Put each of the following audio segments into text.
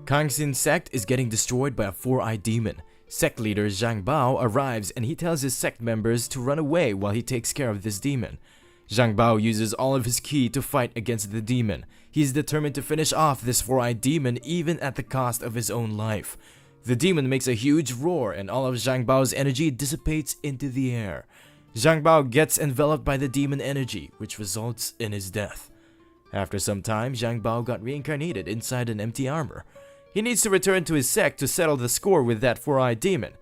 Kangxin's sect is getting destroyed by a four-eyed demon. Sect leader Zhang Bao arrives and he tells his sect members to run away while he takes care of this demon. Zhang Bao uses all of his ki to fight against the demon. He is determined to finish off this four-eyed demon even at the cost of his own life. The demon makes a huge roar and all of Zhang Bao's energy dissipates into the air. Zhang Bao gets enveloped by the demon energy, which results in his death. After some time, Zhang Bao got reincarnated inside an empty armor. He needs to return to his sect to settle the score with that four-eyed demon.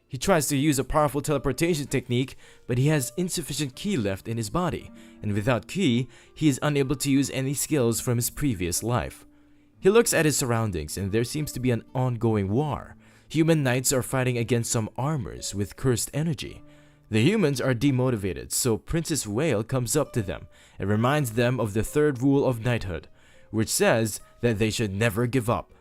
He tries to use a powerful teleportation technique, but he has insufficient ki left in his body, and without ki, he is unable to use any skills from his previous life. He looks at his surroundings and there seems to be an ongoing war. Human knights are fighting against some armors with cursed energy. The humans are demotivated, so Princess Whale comes up to them and reminds them of the third rule of knighthood, which says that they should never give up.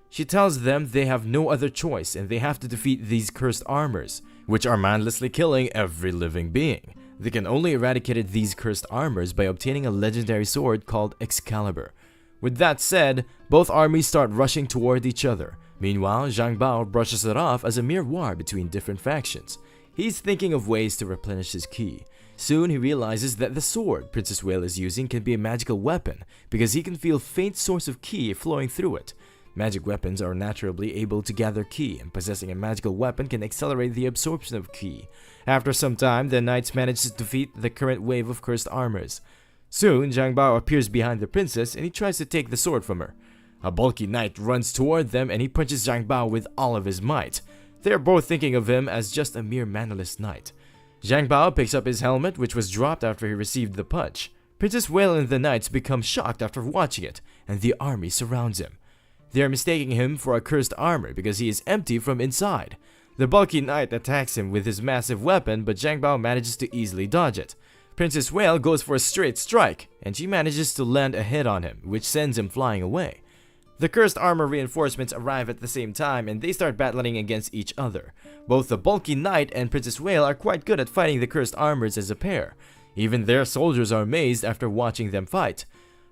She tells them they have no other choice and they have to defeat these cursed armors, which are mindlessly killing every living being. They can only eradicate these cursed armors by obtaining a legendary sword called Excalibur. With that said, both armies start rushing toward each other. Meanwhile, Zhang Bao brushes it off as a mere war between different factions. He's thinking of ways to replenish his ki. Soon he realizes that the sword Princess Whale is using can be a magical weapon because he can feel faint source of ki flowing through it. Magic weapons are naturally able to gather ki, and possessing a magical weapon can accelerate the absorption of ki. After some time, the knights manage to defeat the current wave of cursed armors. Soon, Zhang Bao appears behind the princess and he tries to take the sword from her. A bulky knight runs toward them and he punches Zhang Bao with all of his might. They are both thinking of him as just a mere mannerless knight. Zhang Bao picks up his helmet, which was dropped after he received the punch. Princess Whale and the knights become shocked after watching it, and the army surrounds him. They are mistaking him for a cursed armor because he is empty from inside. The bulky knight attacks him with his massive weapon, but Zhang Bao manages to easily dodge it. Princess Whale goes for a straight strike, and she manages to land a hit on him, which sends him flying away. The cursed armor reinforcements arrive at the same time and they start battling against each other. Both the bulky knight and Princess Whale are quite good at fighting the cursed armors as a pair. Even their soldiers are amazed after watching them fight.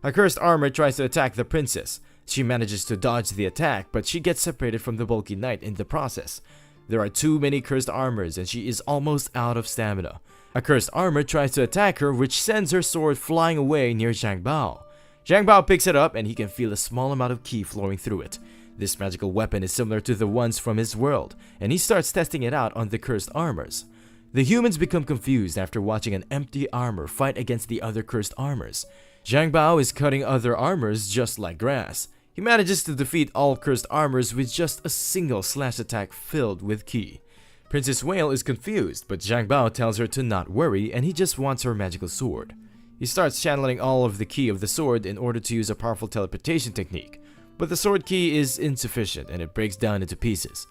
A cursed armor tries to attack the princess. She manages to dodge the attack, but she gets separated from the bulky knight in the process. There are too many cursed armors and she is almost out of stamina. A cursed armor tries to attack her, which sends her sword flying away near Zhang Bao. Zhang Bao picks it up and he can feel a small amount of ki flowing through it. This magical weapon is similar to the ones from his world, and he starts testing it out on the cursed armors. The humans become confused after watching an empty armor fight against the other cursed armors. Zhang Bao is cutting other armors just like grass. He manages to defeat all cursed armors with just a single slash attack filled with ki. Princess Whale is confused, but Zhang Bao tells her to not worry and he just wants her magical sword. He starts channeling all of the ki of the sword in order to use a powerful teleportation technique, but the sword ki is insufficient and it breaks down into pieces.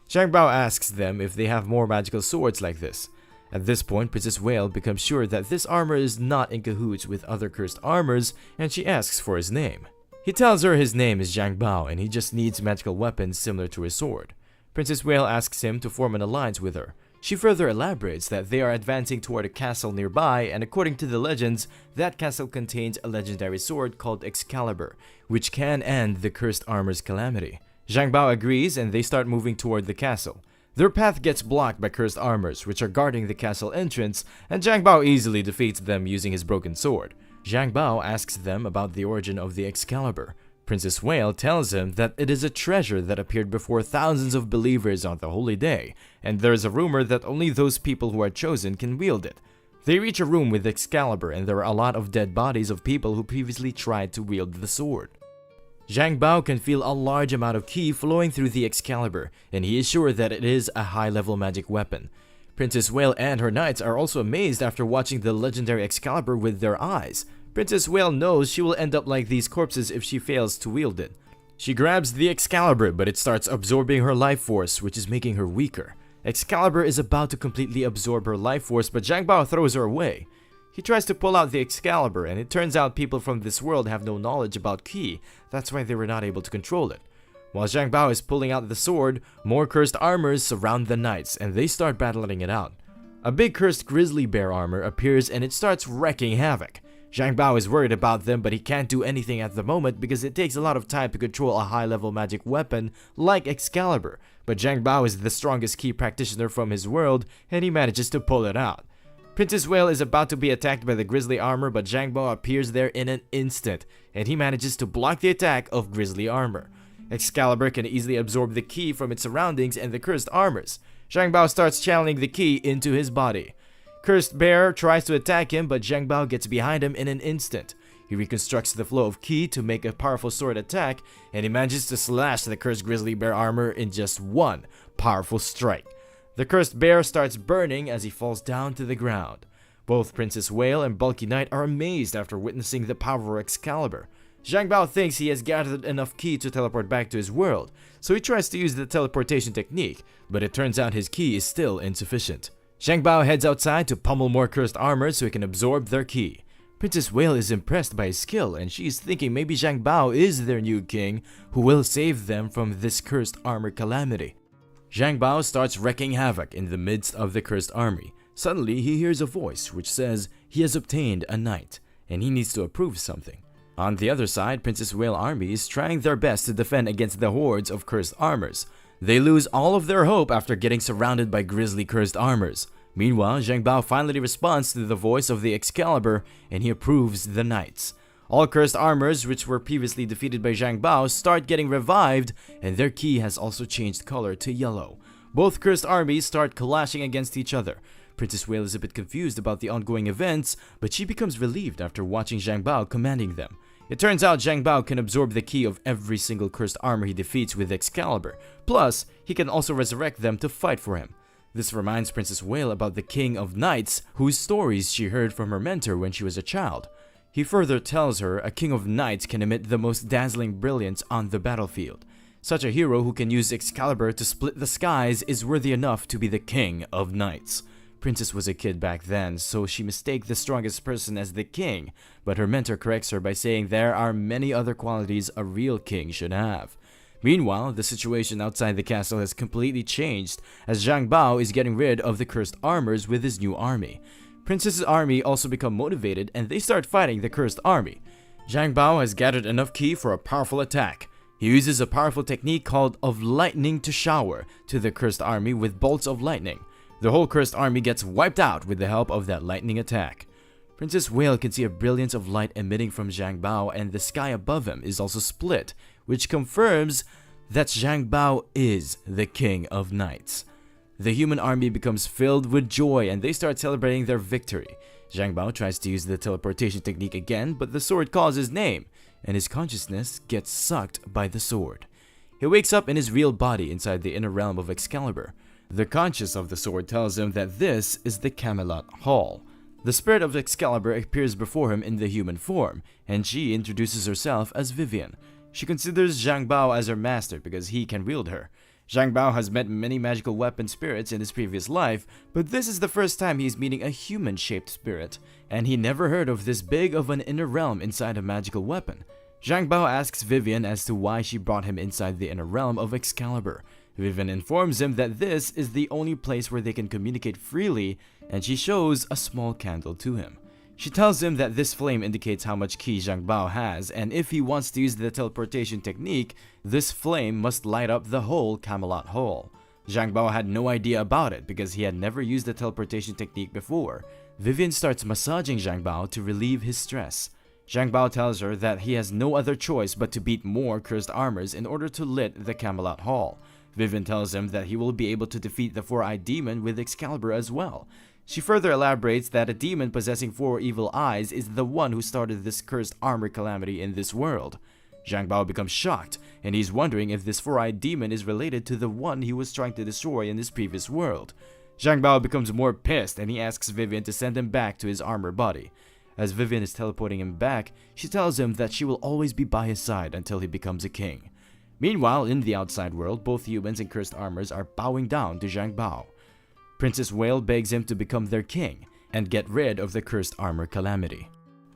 Zhang Bao asks them if they have more magical swords like this. At this point, Princess Whale becomes sure that this armor is not in cahoots with other cursed armors and she asks for his name. He tells her his name is Zhang Bao and he just needs magical weapons similar to his sword. Princess Whale asks him to form an alliance with her. She further elaborates that they are advancing toward a castle nearby, and according to the legends, that castle contains a legendary sword called Excalibur, which can end the cursed armor's calamity. Zhang Bao agrees and they start moving toward the castle. Their path gets blocked by cursed armors, which are guarding the castle entrance, and Zhang Bao easily defeats them using his broken sword. Zhang Bao asks them about the origin of the Excalibur. Princess Whale tells him that it is a treasure that appeared before thousands of believers on the holy day, and there is a rumor that only those people who are chosen can wield it. They reach a room with Excalibur and there are a lot of dead bodies of people who previously tried to wield the sword. Zhang Bao can feel a large amount of ki flowing through the Excalibur, and he is sure that it is a high-level magic weapon. Princess Whale and her knights are also amazed after watching the legendary Excalibur with their eyes. Princess Whale knows she will end up like these corpses if she fails to wield it. She grabs the Excalibur, but it starts absorbing her life force, which is making her weaker. Excalibur is about to completely absorb her life force, but Zhang Bao throws her away. He tries to pull out the Excalibur, and it turns out people from this world have no knowledge about ki, that's why they were not able to control it. While Zhang Bao is pulling out the sword, more cursed armors surround the knights, and they start battling it out. A big cursed grizzly bear armor appears and it starts wreaking havoc. Zhang Bao is worried about them, but he can't do anything at the moment because it takes a lot of time to control a high-level magic weapon like Excalibur. But Zhang Bao is the strongest key practitioner from his world, and he manages to pull it out. Princess Whale is about to be attacked by the Grizzly Armor, but Zhang Bao appears there in an instant, and he manages to block the attack of Grizzly Armor. Excalibur can easily absorb the ki from its surroundings and the cursed armors. Zhang Bao starts channeling the ki into his body. Cursed Bear tries to attack him, but Zhang Bao gets behind him in an instant. He reconstructs the flow of ki to make a powerful sword attack, and he manages to slash the Cursed Grizzly Bear armor in just one powerful strike. The Cursed Bear starts burning as he falls down to the ground. Both Princess Whale and Bulky Knight are amazed after witnessing the power of Excalibur. Zhang Bao thinks he has gathered enough ki to teleport back to his world, so he tries to use the teleportation technique, but it turns out his ki is still insufficient. Zhang Bao heads outside to pummel more cursed armor so he can absorb their ki. Princess Whale is impressed by his skill, and she is thinking maybe Zhang Bao is their new king who will save them from this cursed armor calamity. Zhang Bao starts wreaking havoc in the midst of the cursed army. Suddenly, he hears a voice which says he has obtained a knight, and he needs to approve something. On the other side, Princess Whale army is trying their best to defend against the hordes of cursed armors. They lose all of their hope after getting surrounded by grisly cursed armors. Meanwhile, Zhang Bao finally responds to the voice of the Excalibur, and he approves the knights. All cursed armors which were previously defeated by Zhang Bao start getting revived, and their ki has also changed color to yellow. Both cursed armies start clashing against each other. Princess Whale is a bit confused about the ongoing events, but she becomes relieved after watching Zhang Bao commanding them. It turns out Zhang Bao can absorb the ki of every single cursed armor he defeats with Excalibur. Plus, he can also resurrect them to fight for him. This reminds Princess Whale about the King of Knights, whose stories she heard from her mentor when she was a child. He further tells her a King of Knights can emit the most dazzling brilliance on the battlefield. Such a hero who can use Excalibur to split the skies is worthy enough to be the King of Knights. Princess was a kid back then, so she mistakes the strongest person as the king, but her mentor corrects her by saying there are many other qualities a real king should have. Meanwhile, the situation outside the castle has completely changed as Zhang Bao is getting rid of the cursed armors with his new army. Princess's army also become motivated and they start fighting the cursed army. Zhang Bao has gathered enough ki for a powerful attack. He uses a powerful technique called of lightning to shower to the cursed army with bolts of lightning. The whole cursed army gets wiped out with the help of that lightning attack. Princess Whale can see a brilliance of light emitting from Zhang Bao, and the sky above him is also split, which confirms that Zhang Bao is the King of Knights. The human army becomes filled with joy and they start celebrating their victory. Zhang Bao tries to use the teleportation technique again, but the sword calls his name, and his consciousness gets sucked by the sword. He wakes up in his real body inside the inner realm of Excalibur. The conscience of the sword tells him that this is the Camelot Hall. The spirit of Excalibur appears before him in the human form, and she introduces herself as Vivian. She considers Zhang Bao as her master because he can wield her. Zhang Bao has met many magical weapon spirits in his previous life, but this is the first time he is meeting a human-shaped spirit, and he never heard of this big of an inner realm inside a magical weapon. Zhang Bao asks Vivian as to why she brought him inside the inner realm of Excalibur. Vivian informs him that this is the only place where they can communicate freely, and she shows a small candle to him. She tells him that this flame indicates how much ki Zhang Bao has, and if he wants to use the teleportation technique, this flame must light up the whole Camelot Hall. Zhang Bao had no idea about it because he had never used the teleportation technique before. Vivian starts massaging Zhang Bao to relieve his stress. Zhang Bao tells her that he has no other choice but to beat more cursed armors in order to lit the Camelot Hall. Vivian tells him that he will be able to defeat the four-eyed demon with Excalibur as well. She further elaborates that a demon possessing four evil eyes is the one who started this cursed armor calamity in this world. Zhang Bao becomes shocked, and he's wondering if this four-eyed demon is related to the one he was trying to destroy in his previous world. Zhang Bao becomes more pissed and he asks Vivian to send him back to his armor body. As Vivian is teleporting him back, she tells him that she will always be by his side until he becomes a king. Meanwhile, in the outside world, both humans and cursed armors are bowing down to Zhang Bao. Princess Whale begs him to become their king and get rid of the cursed armor calamity.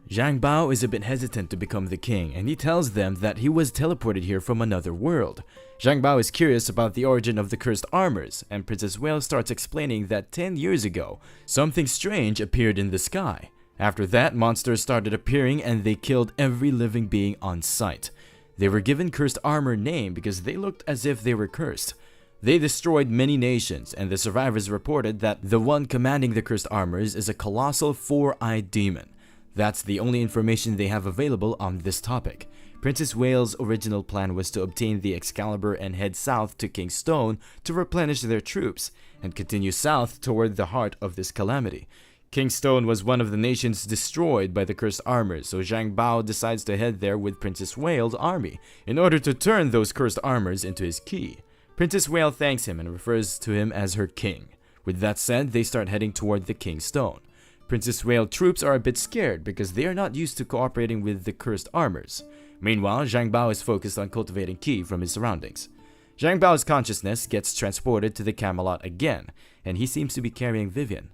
Zhang Bao is a bit hesitant to become the king, and he tells them that he was teleported here from another world. Zhang Bao is curious about the origin of the cursed armors, and Princess Whale starts explaining that 10 years ago, something strange appeared in the sky. After that, monsters started appearing and they killed every living being on sight. They were given cursed armor name because they looked as if they were cursed. They destroyed many nations, and the survivors reported that the one commanding the cursed armors is a colossal four-eyed demon. That's the only information they have available on this topic. Princess Whale's original plan was to obtain the Excalibur and head south to King's Stone to replenish their troops, and continue south toward the heart of this calamity. King's Stone was one of the nations destroyed by the cursed armors, so Zhang Bao decides to head there with Princess Whale's army in order to turn those cursed armors into his key. Princess Whale thanks him and refers to him as her king. With that said, they start heading toward the King's Stone. Princess Whale troops are a bit scared because they are not used to cooperating with the cursed armors. Meanwhile, Zhang Bao is focused on cultivating ki from his surroundings. Zhang Bao's consciousness gets transported to the Camelot again, and he seems to be carrying Vivian.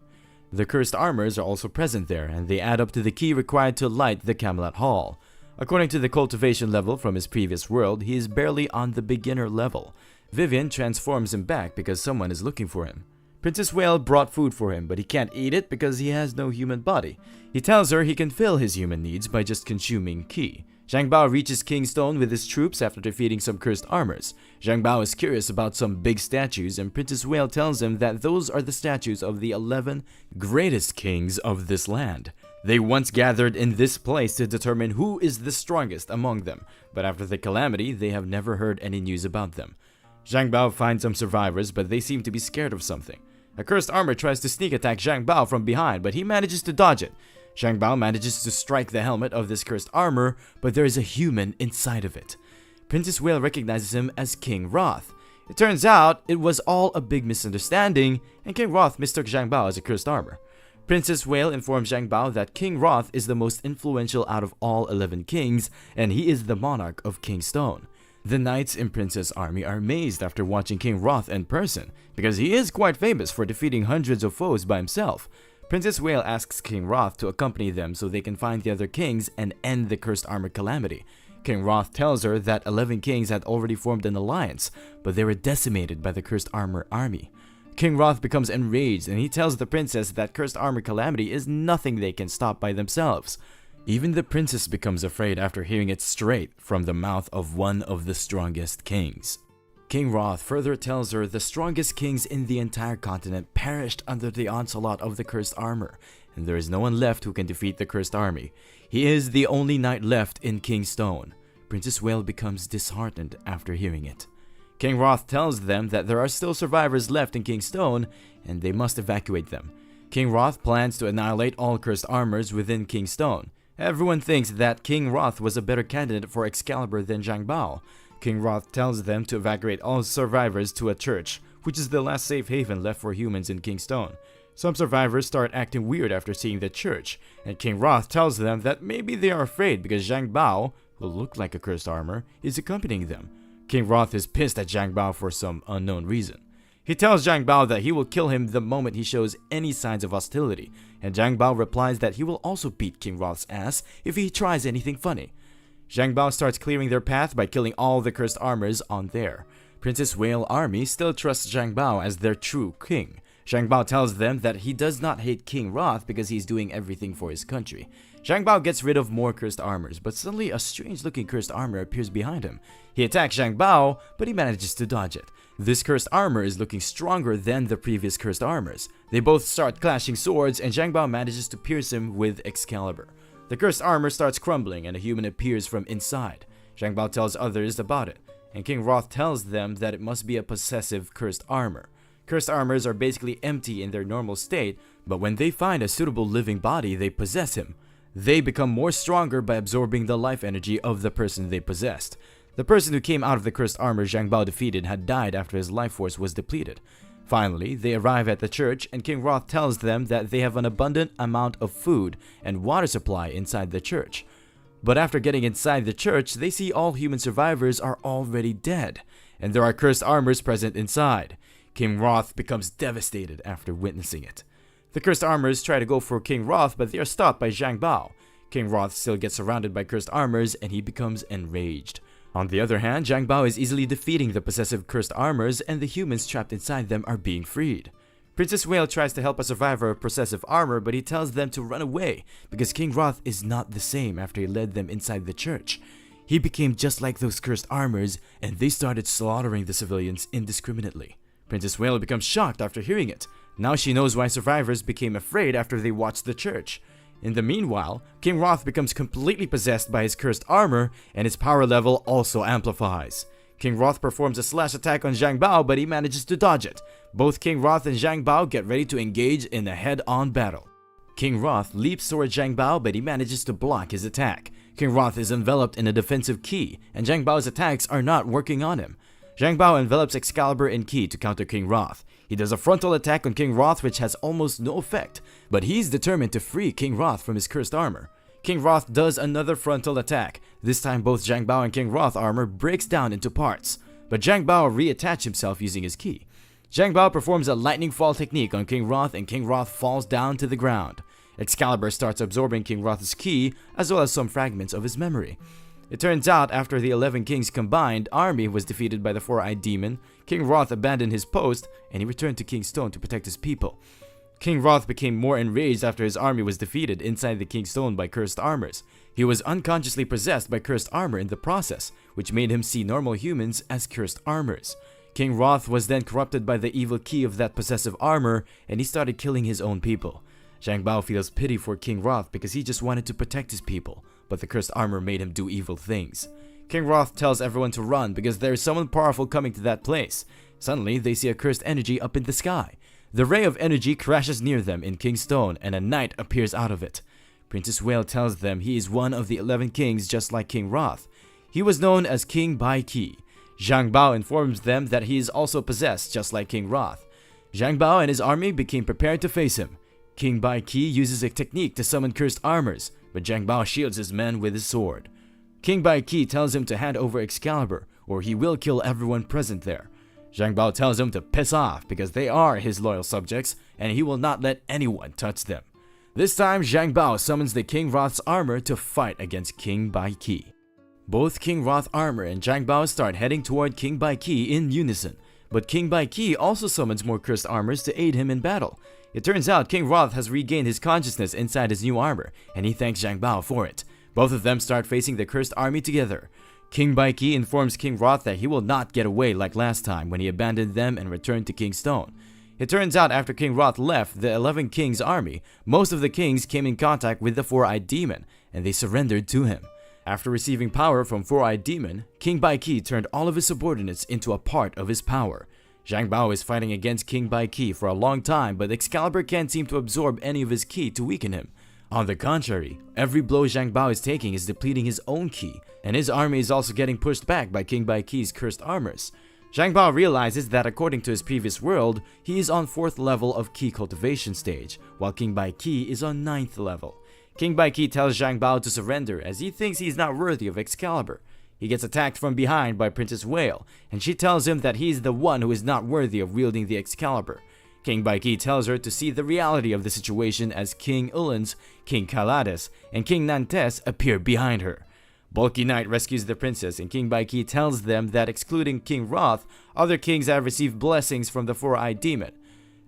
The cursed armors are also present there, and they add up to the key required to light the Camelot Hall. According to the cultivation level from his previous world, he is barely on the beginner level. Vivian transforms him back because someone is looking for him. Princess Whale brought food for him, but he can't eat it because he has no human body. He tells her he can fill his human needs by just consuming ki. Zhang Bao reaches King's Stone with his troops after defeating some cursed armors. Zhang Bao is curious about some big statues, and Princess Whale tells him that those are the statues of the 11 greatest kings of this land. They once gathered in this place to determine who is the strongest among them, but after the calamity, they have never heard any news about them. Zhang Bao finds some survivors, but they seem to be scared of something. A cursed armor tries to sneak attack Zhang Bao from behind, but he manages to dodge it. Zhang Bao manages to strike the helmet of this cursed armor, but there is a human inside of it. Princess Whale recognizes him as King Roth. It turns out it was all a big misunderstanding, and King Roth mistook Zhang Bao as a cursed armor. Princess Whale informs Zhang Bao that King Roth is the most influential out of all 11 kings, and he is the monarch of King's Stone. The knights in Princess' army are amazed after watching King Roth in person, because he is quite famous for defeating hundreds of foes by himself. Princess Whale asks King Roth to accompany them so they can find the other kings and end the cursed armor calamity. King Roth tells her that 11 kings had already formed an alliance, but they were decimated by the cursed armor army. King Roth becomes enraged and he tells the princess that cursed armor calamity is nothing they can stop by themselves. Even the princess becomes afraid after hearing it straight from the mouth of one of the strongest kings. King Roth further tells her the strongest kings in the entire continent perished under the onslaught of the cursed armor, and there is no one left who can defeat the cursed army. He is the only knight left in King's Stone. Princess Whale becomes disheartened after hearing it. King Roth tells them that there are still survivors left in King's Stone, and they must evacuate them. King Roth plans to annihilate all cursed armors within King's Stone. Everyone thinks that King Roth was a better candidate for Excalibur than Zhang Bao. King Roth tells them to evacuate all survivors to a church, which is the last safe haven left for humans in King's Stone. Some survivors start acting weird after seeing the church, and King Roth tells them that maybe they are afraid because Zhang Bao, who looked like a cursed armor, is accompanying them. King Roth is pissed at Zhang Bao for some unknown reason. He tells Zhang Bao that he will kill him the moment he shows any signs of hostility, and Zhang Bao replies that he will also beat King Roth's ass if he tries anything funny. Zhang Bao starts clearing their path by killing all the cursed armors on there. Princess Whale army still trusts Zhang Bao as their true king. Zhang Bao tells them that he does not hate King Roth because he's doing everything for his country. Zhang Bao gets rid of more cursed armors, but suddenly a strange-looking cursed armor appears behind him. He attacks Zhang Bao, but he manages to dodge it. This cursed armor is looking stronger than the previous cursed armors. They both start clashing swords, and Zhang Bao manages to pierce him with Excalibur. The cursed armor starts crumbling, and a human appears from inside. Zhang Bao tells others about it, and King Roth tells them that it must be a possessive cursed armor. Cursed armors are basically empty in their normal state, but when they find a suitable living body, they possess him. They become more stronger by absorbing the life energy of the person they possessed. The person who came out of the cursed armor Zhang Bao defeated had died after his life force was depleted. Finally, they arrive at the church, and King Roth tells them that they have an abundant amount of food and water supply inside the church. But after getting inside the church, they see all human survivors are already dead, and there are cursed armors present inside. King Roth becomes devastated after witnessing it. The cursed armors try to go for King Roth, but they are stopped by Zhang Bao. King Roth still gets surrounded by cursed armors, and he becomes enraged. On the other hand, Zhang Bao is easily defeating the possessive cursed armors, and the humans trapped inside them are being freed. Princess Whale tries to help a survivor of possessive armor, but he tells them to run away because King Roth is not the same after he led them inside the church. He became just like those cursed armors, and they started slaughtering the civilians indiscriminately. Princess Whale becomes shocked after hearing it. Now she knows why survivors became afraid after they watched the church. In the meanwhile, King Roth becomes completely possessed by his cursed armor, and his power level also amplifies. King Roth performs a slash attack on Zhang Bao, but he manages to dodge it. Both King Roth and Zhang Bao get ready to engage in a head-on battle. King Roth leaps towards Zhang Bao, but he manages to block his attack. King Roth is enveloped in a defensive ki, and Zhang Bao's attacks are not working on him. Zhang Bao envelops Excalibur in ki to counter King Roth. He does a frontal attack on King Roth which has almost no effect, but he's determined to free King Roth from his cursed armor. King Roth does another frontal attack. This time both Zhang Bao and King Roth armor breaks down into parts, but Zhang Bao reattached himself using his ki. Zhang Bao performs a lightning fall technique on King Roth, and King Roth falls down to the ground. Excalibur starts absorbing King Roth's ki as well as some fragments of his memory. It turns out after the 11 kings combined army was defeated by the four-eyed demon, King Roth abandoned his post and he returned to King Stone to protect his people. King Roth became more enraged after his army was defeated inside the King Stone by cursed armors. He was unconsciously possessed by cursed armor in the process, which made him see normal humans as cursed armors. King Roth was then corrupted by the evil ki of that possessive armor, and he started killing his own people. Zhang Bao feels pity for King Roth because he just wanted to protect his people, but the cursed armor made him do evil things. King Roth tells everyone to run because there is someone powerful coming to that place. Suddenly, they see a cursed energy up in the sky. The ray of energy crashes near them in King Stone, and a knight appears out of it. Princess Whale tells them he is one of the 11 kings just like King Roth. He was known as King Bai Qi. Zhang Bao informs them that he is also possessed just like King Roth. Zhang Bao and his army became prepared to face him. King Bai Qi uses a technique to summon cursed armors, but Zhang Bao shields his men with his sword. King Bai Qi tells him to hand over Excalibur, or he will kill everyone present there. Zhang Bao tells him to piss off because they are his loyal subjects, and he will not let anyone touch them. This time, Zhang Bao summons the King Roth's armor to fight against King Bai Qi. Both King Roth armor and Zhang Bao start heading toward King Bai Qi in unison, but King Bai Qi also summons more cursed armors to aid him in battle. It turns out King Roth has regained his consciousness inside his new armor, and he thanks Zhang Bao for it. Both of them start facing the cursed army together. King Bai Qi informs King Roth that he will not get away like last time when he abandoned them and returned to King Stone. It turns out after King Roth left the 11 kings army, most of the kings came in contact with the four-eyed demon, and they surrendered to him. After receiving power from four-eyed demon, King Bai Qi turned all of his subordinates into a part of his power. Zhang Bao is fighting against King Bai Qi for a long time, but Excalibur can't seem to absorb any of his ki to weaken him. On the contrary, every blow Zhang Bao is taking is depleting his own ki, and his army is also getting pushed back by King Bai Qi's cursed armors. Zhang Bao realizes that according to his previous world, he is on 4th level of ki cultivation stage, while King Bai Qi is on 9th level. King Bai Qi tells Zhang Bao to surrender as he thinks he is not worthy of Excalibur. He gets attacked from behind by Princess Whale, and she tells him that he is the one who is not worthy of wielding the Excalibur. King Bai Qi tells her to see the reality of the situation as King Ulan's, King Kalades, and King Nantes appear behind her. Bulky Knight rescues the princess, and King Bai Qi tells them that excluding King Roth, other kings have received blessings from the four-eyed demon.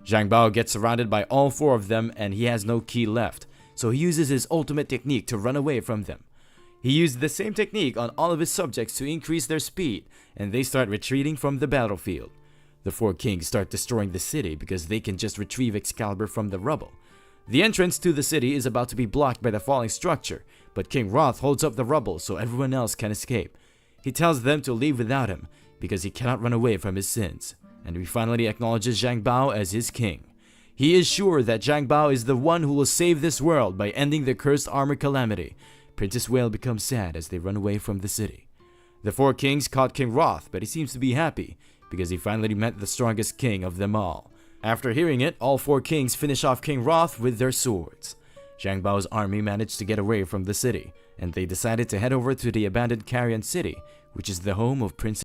Zhang Bao gets surrounded by all 4 of them, and he has no ki left, so he uses his ultimate technique to run away from them. He used the same technique on all of his subjects to increase their speed, and they start retreating from the battlefield. The 4 kings start destroying the city because they can just retrieve Excalibur from the rubble. The entrance to the city is about to be blocked by the falling structure, but King Roth holds up the rubble so everyone else can escape. He tells them to leave without him because he cannot run away from his sins, and he finally acknowledges Zhang Bao as his king. He is sure that Zhang Bao is the one who will save this world by ending the cursed armor calamity. Princess Whale becomes sad as they run away from the city. The 4 kings caught King Roth, but he seems to be happy because he finally met the strongest king of them all. After hearing it, all 4 kings finish off King Roth with their swords. Zhang Bao's army managed to get away from the city, and they decided to head over to the abandoned Carrion City, which is the home of Princess